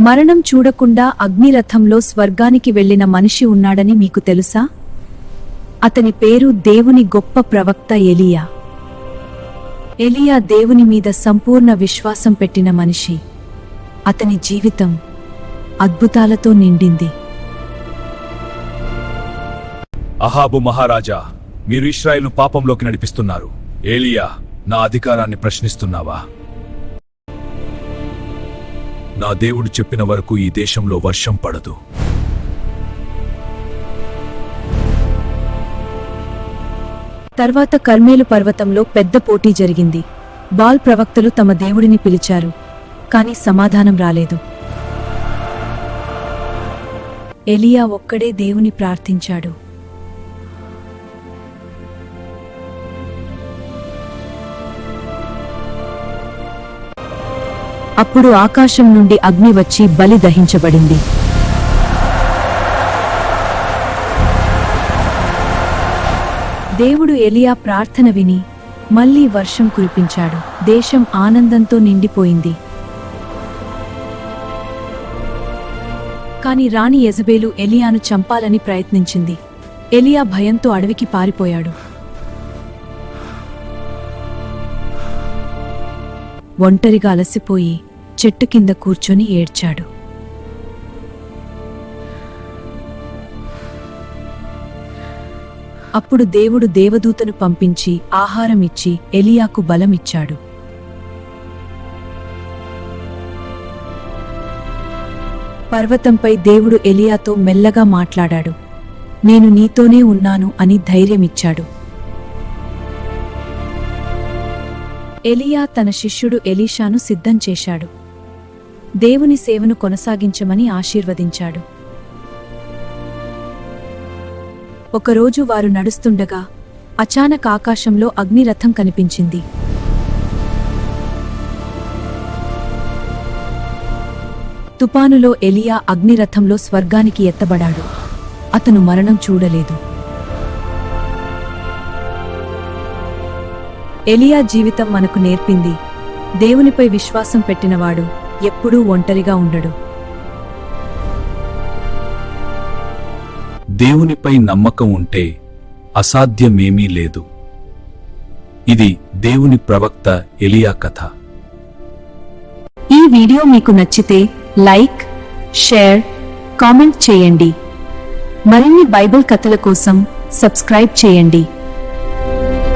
మరణం చూడకుండా అగ్నిరథంలో స్వర్గానికి వెళ్లిన మనిషి ఉన్నాడని మీకు తెలుసా? అతని పేరు దేవుని గొప్ప ప్రవక్త ఎలీయా. ఎలీయా దేవుని మీద సంపూర్ణ విశ్వాసం పెట్టిన మనిషి. అతని జీవితం అద్భుతాలతో నిండింది. అహాబు మహారాజా, మీరు ఇశ్రాయేలును పాపంలోకి నడిపిస్తున్నారు. ఏలీయా, నా అధికారాన్ని ప్రశ్నిస్తున్నావా? నా దేవుడు చెప్పిన వరకు ఈ దేశంలో వర్షం పడదు. తర్వాత కర్మేలు పర్వతంలో పెద్ద పోటీ జరిగింది. బాల్ ప్రవక్తలు తమ దేవుడిని పిలిచారు, కాని సమాధానం రాలేదు. ఎలీయా ఒక్కడే దేవుని ప్రార్థించాడు. అప్పుడు ఆకాశం నుండి అగ్ని వచ్చి బలి దహించబడింది. దేవుడు ఎలీయా ప్రార్థన విని మళ్లీ వర్షం కురిపించాడు. దేశం ఆనందంతో నిండిపోయింది. కాని రాణి యెజబెలు ఎలీయాను చంపాలని ప్రయత్నించింది. ఎలీయా భయంతో అడవికి పారిపోయాడు. ఒంటరిగా అలసిపోయి చెట్టు కింద కూర్చొని ఏడ్చాడు. అప్పుడు దేవుడు దేవదూతను పంపించి ఆహారం ఇచ్చి ఎలీయాకు బలమిచ్చాడు. పర్వతంపై దేవుడు ఎలీయాతో మెల్లగా మాట్లాడాడు. నేను నీతోనే ఉన్నాను అని ధైర్యమిచ్చాడు. ఎలీయా తన శిష్యుడు ఎలీషాను సిద్ధం చేశాడు. దేవుని సేవను కొనసాగించమని ఆశీర్వదించాడు. ఒకరోజు వారు నడుస్తుండగా అచానక్ ఆకాశంలో అగ్నిరథం కనిపించింది. తుపానులో ఎలీయా అగ్నిరథంలో స్వర్గానికి ఎత్తబడాడు. అతను మరణం చూడలేదు. ఎలీయా జీవితం మనకు నేర్పింది, దేవునిపై విశ్వాసం పెట్టినవాడు ఎప్పుడూ ఒంటరిగా ఉండడు. దేవునిపై నమ్మకం ఉంటే అసాధ్యమేమీ లేదు. ఇది దేవుని ప్రవక్త ఎలీయా కథ. ఈ వీడియో మీకు నచ్చితే లైక్, షేర్, కామెంట్ చేయండి. మరిన్ని బైబిల్ కథల కోసం సబ్స్క్రైబ్ చేయండి.